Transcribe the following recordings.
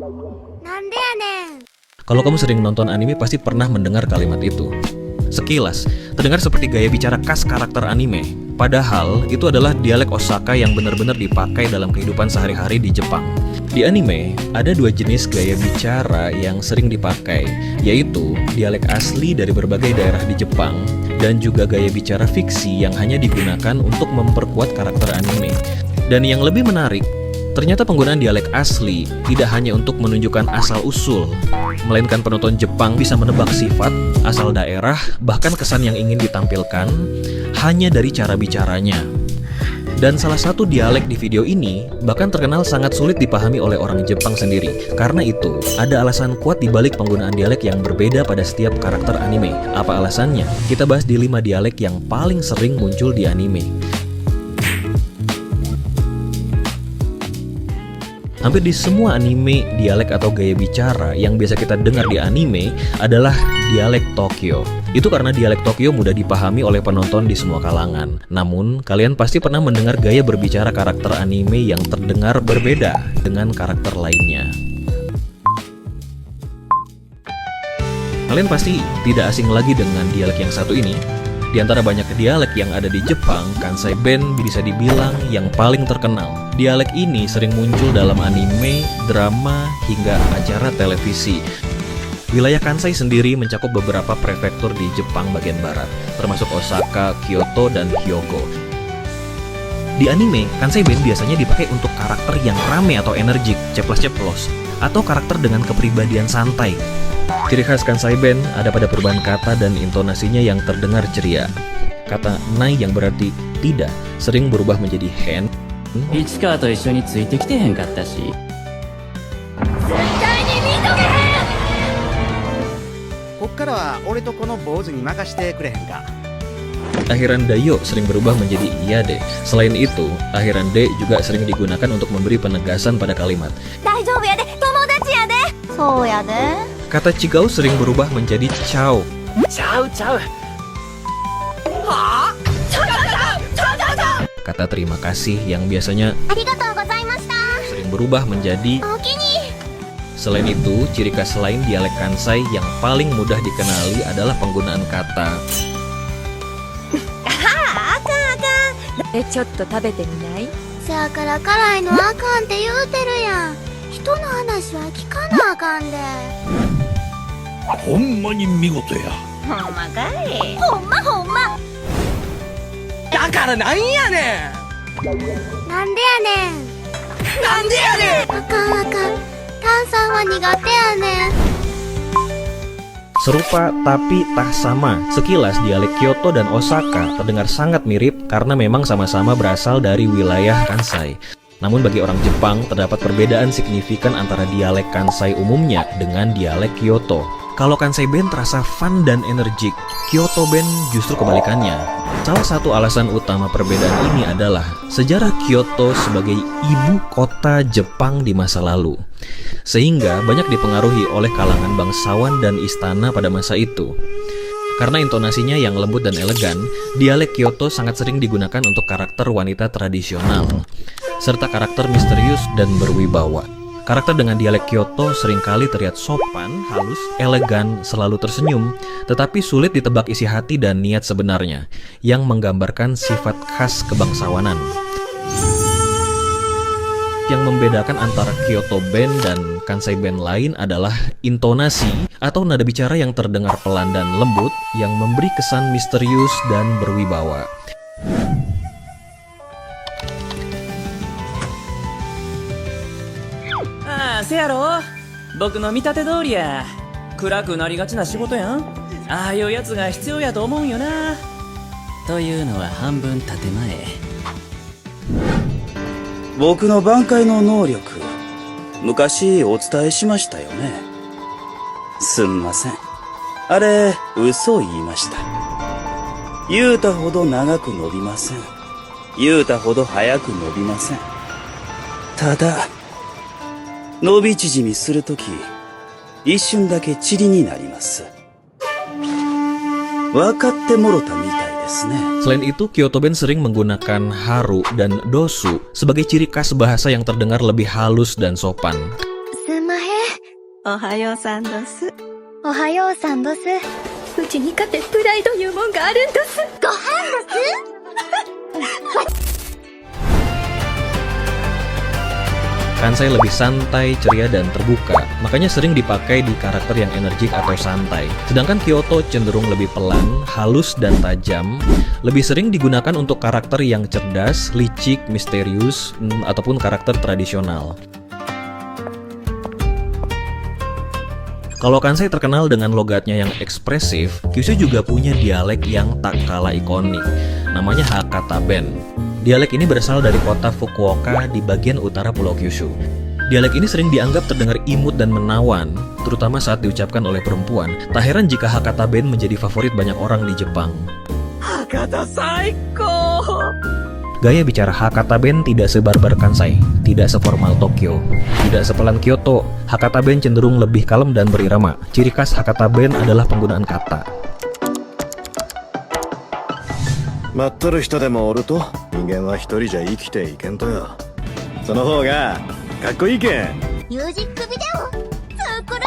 Nande ya nen? Kalau kamu sering nonton anime pasti pernah mendengar kalimat itu. Sekilas, terdengar seperti gaya bicara khas karakter anime. Padahal, itu adalah dialek Osaka yang benar-benar dipakai dalam kehidupan sehari-hari di Jepang. Di anime, ada dua jenis gaya bicara yang sering dipakai, yaitu dialek asli dari berbagai daerah di Jepang, dan juga gaya bicara fiksi yang hanya digunakan untuk memperkuat karakter anime. Dan yang lebih menarik, ternyata penggunaan dialek asli tidak hanya untuk menunjukkan asal-usul, melainkan penonton Jepang bisa menebak sifat, asal daerah, bahkan kesan yang ingin ditampilkan hanya dari cara bicaranya. Dan salah satu dialek di video ini bahkan terkenal sangat sulit dipahami oleh orang Jepang sendiri. Karena itu, ada alasan kuat di balik penggunaan dialek yang berbeda pada setiap karakter anime. Apa alasannya? Kita bahas di 5 dialek yang paling sering muncul di anime. Hampir di semua anime, dialek atau gaya bicara yang biasa kita dengar di anime adalah dialek Tokyo. Itu karena dialek Tokyo mudah dipahami oleh penonton di semua kalangan. Namun, kalian pasti pernah mendengar gaya berbicara karakter anime yang terdengar berbeda dengan karakter lainnya. Kalian pasti tidak asing lagi dengan dialek yang satu ini. Di antara banyak dialek yang ada di Jepang, Kansai Ben bisa dibilang yang paling terkenal. Dialek ini sering muncul dalam anime, drama, hingga acara televisi. Wilayah Kansai sendiri mencakup beberapa prefektur di Jepang bagian barat, termasuk Osaka, Kyoto, dan Hyogo. Di anime, Kansai Ben biasanya dipakai untuk karakter yang rame atau energik, ceplos-ceplos, atau karakter dengan kepribadian santai. Ciri khas Kansai Ben ada pada perubahan kata dan intonasinya yang terdengar ceria. Kata nai yang berarti tidak sering berubah menjadi hen. 市川と一緒についてきてへんかったし。こっからは俺とこの坊主に任してくれへんか。 Akhiran dayo sering berubah menjadi iya de. Selain itu, akhiran de juga sering digunakan untuk memberi penegasan pada kalimat. Daijoubu ya de, tomodachi ya de. So ya de. Kata cigau sering berubah menjadi ciao. Ciao ciao. Kata terima kasih yang biasanya Arigatou gozaimashita. sering berubah menjadi Okini. Selain itu, ciri khas lain dialek Kansai yang paling mudah dikenali adalah penggunaan kata ちょっと食べてみない？せやから辛いのあかんって言うてるやん。人の話は聞かなあかんで。ほんまに見事や。ほんまかい。ほんまほんま。だからなんやねなんでやねん。ん。なんでやねん。あかんあかん。炭酸は苦手やねん。 serupa tapi tak sama. Sekilas dialek Kyoto dan Osaka terdengar sangat mirip karena memang sama-sama berasal dari wilayah Kansai. Namun bagi orang Jepang terdapat perbedaan signifikan antara dialek Kansai umumnya dengan dialek Kyoto. Kalau Kansai Ben terasa fun dan energik, Kyoto Ben justru kebalikannya. Salah satu alasan utama perbedaan ini adalah sejarah Kyoto sebagai ibu kota Jepang di masa lalu. Sehingga banyak dipengaruhi oleh kalangan bangsawan dan istana pada masa itu. Karena intonasinya yang lembut dan elegan, dialek Kyoto sangat sering digunakan untuk karakter wanita tradisional, serta karakter misterius dan berwibawa. Karakter dengan dialek Kyoto seringkali terlihat sopan, halus, elegan, selalu tersenyum, tetapi sulit ditebak isi hati dan niat sebenarnya, yang menggambarkan sifat khas kebangsawanan. Yang membedakan antara Kyoto Ben dan Kansai Ben lain adalah intonasi atau nada bicara yang terdengar pelan dan lembut yang memberi kesan misterius dan berwibawa.ああ、せやろ。僕の見立て通りや。暗くなりがちな仕事やん。ああいうやつが必要やと思うんよな。というのは半分建前。僕の挽回の能力、昔お伝えしましたよね。すんません。あれ、嘘を言いました。言うたほど長く伸びません。言うたほど早く伸びません。ただ、伸び縮みするとき、一瞬だけ塵になります。分かってもろたみたいですね。 Selain itu, Kyoto Ben sering menggunakan haru dan dosu sebagai ciri khas bahasa yang terdengar lebih halus dan sopan. すんままへん。おはようさんどす。おはようさんどす。うちにかてプライドいうもんがあるんどす。ご飯どす。 Kansai lebih santai, ceria, dan terbuka, makanya sering dipakai di karakter yang energik atau santai. Sedangkan Kyoto cenderung lebih pelan, halus, dan tajam, lebih sering digunakan untuk karakter yang cerdas, licik, misterius, ataupun karakter tradisional. Kalau Kansai terkenal dengan logatnya yang ekspresif, Kyushu juga punya dialek yang tak kalah ikonik, namanya Hakata Ben. Dialek ini berasal dari kota Fukuoka di bagian utara Pulau Kyushu. Dialek ini sering dianggap terdengar imut dan menawan, terutama saat diucapkan oleh perempuan. Tak heran jika Hakata Ben menjadi favorit banyak orang di Jepang. Hakata saiko! Gaya bicara Hakata Ben tidak sebarbar Kansai, tidak seformal Tokyo, tidak sepelan Kyoto. Hakata Ben cenderung lebih kalem dan berirama. Ciri khas Hakata Ben adalah penggunaan kata. 待っとる人でもおると人間は一人じゃ生きていけんとよ。その方がかっこいいけん。ミュージックビデオ作る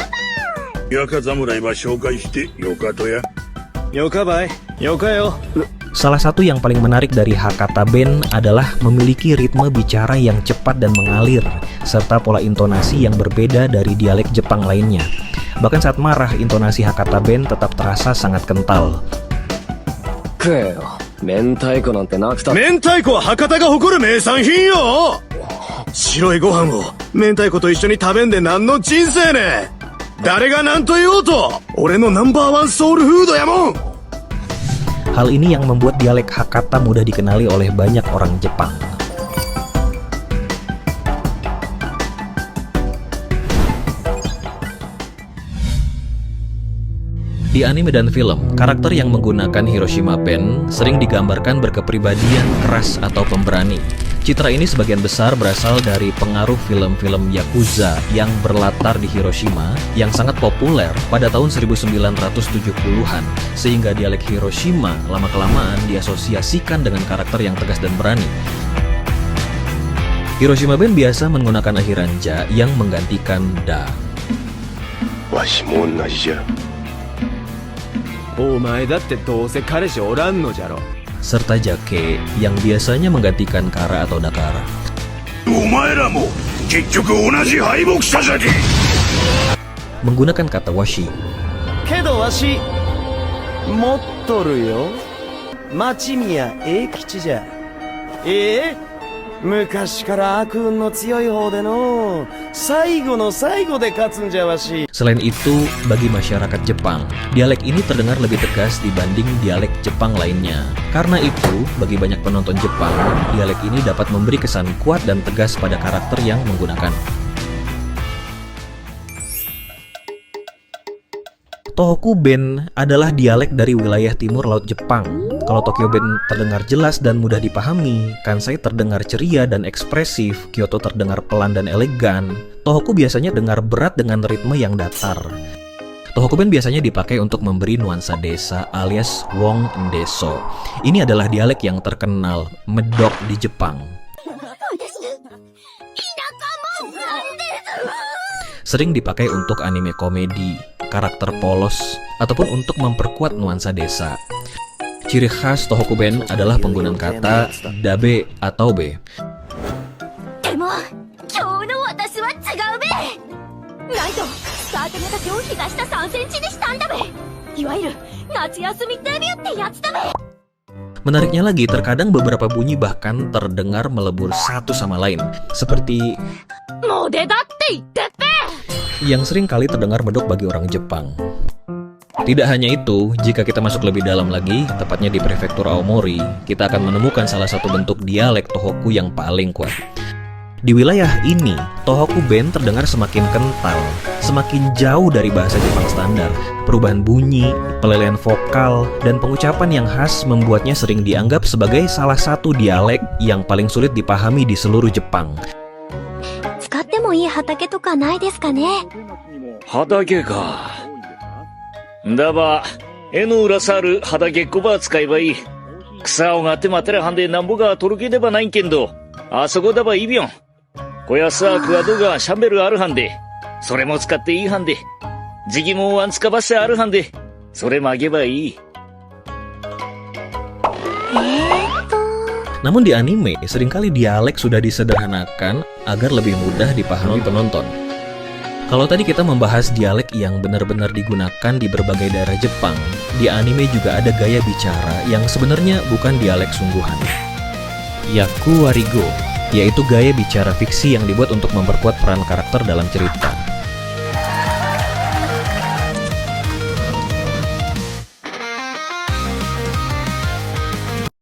ば若侍は紹介してよかとや。よかばい、よかよ。 Salah satu yang paling menarik dari Hakata Ben adalah memiliki ritme bicara yang cepat dan mengalir, serta pola intonasi yang berbeda dari dialek Jepang lainnya. Bahkan saat marah, intonasi Hakata Ben tetap terasa sangat kental. 明太子なんてなくた。明太子は博多が誇る名産品よ。白いご飯を明太子と一緒に食べんで何の人生ね。誰が何と言おうと俺のナンバーワンソウルフードやもん。 Hal ini yang membuat dialek Hakata mudah dikenali oleh banyak orang Jepang. Di anime dan film, karakter yang menggunakan Hiroshima Ben sering digambarkan berkepribadian keras atau pemberani. Citra ini sebagian besar berasal dari pengaruh film-film Yakuza yang berlatar di Hiroshima yang sangat populer pada tahun 1970-an, sehingga dialek Hiroshima lama-kelamaan diasosiasikan dengan karakter yang tegas dan berani. Hiroshima Ben biasa menggunakan akhiran ja yang menggantikan da. わしも同じじゃ。お前だってどうせ彼氏おらんのじゃろ。 serta jake yang biasanya menggantikan kara atau dakara. お前らも結局同じ敗北者じゃけ。 Menggunakan kata washi. けどわし持っとるよ。町宮英吉じゃ。昔から悪運の強い方での最後の最後で勝つんじゃわし。 Selain itu, bagi masyarakat Jepang, dialek ini terdengar lebih tegas dibanding dialek Jepang lainnya. Karena itu, bagi banyak penonton Jepang, dialek ini dapat memberi kesan kuat dan tegas pada karakter yang menggunakan. Tohoku Ben adalah dialek dari wilayah timur laut Jepang. Kalau Tokyo Ben terdengar jelas dan mudah dipahami, Kansai terdengar ceria dan ekspresif, Kyoto terdengar pelan dan elegan, Tohoku biasanya dengar berat dengan ritme yang datar. Tohoku Ben biasanya dipakai untuk memberi nuansa desa alias Wong Ndeso. Ini adalah dialek yang terkenal, medok di Jepang. Sering dipakai untuk anime komedi, karakter polos, ataupun untuk memperkuat nuansa desa. Ciri khas Tohoku Ben adalah penggunaan kata dabe atau be. でも今日の私は違うべ。ライトスタート型手を膝下3センチにしたんだべ。いわゆる夏休みデビューってやつだべ。 Menariknya lagi, terkadang beberapa bunyi bahkan terdengar melebur satu sama lain, seperti もう出だって言ってっぺ。 yang sering kali terdengar medok bagi orang Jepang. Tidak hanya itu, jika kita masuk lebih dalam lagi, tepatnya di prefektur Aomori, kita akan menemukan salah satu bentuk dialek Tohoku yang paling kuat. Di wilayah ini, Tohoku Ben terdengar semakin kental, semakin jauh dari bahasa Jepang standar. Perubahan bunyi, pelelehan vokal, dan pengucapan yang khas membuatnya sering dianggap sebagai salah satu dialek yang paling sulit dipahami di seluruh Jepang. 使ってもいい畑とかないですかね。畑か。だば、絵の裏さる畑っこば使えばいい。草をがってまたらはんでなんぼがとろけでばないんけんど、あそこだばいびょん。こやさくわどがシャンベルあるはんで、それも使っていいはんで。時期もワンつかばしてあるはんで。それ曲げばいい。 Namun di anime, seringkali dialek sudah disederhanakan agar lebih mudah dipahami penonton. Kalau tadi kita membahas dialek yang benar-benar digunakan di berbagai daerah Jepang, di anime juga ada gaya bicara yang sebenarnya bukan dialek sungguhan. Yaku Warigo, yaitu gaya bicara fiksi yang dibuat untuk memperkuat peran karakter dalam cerita.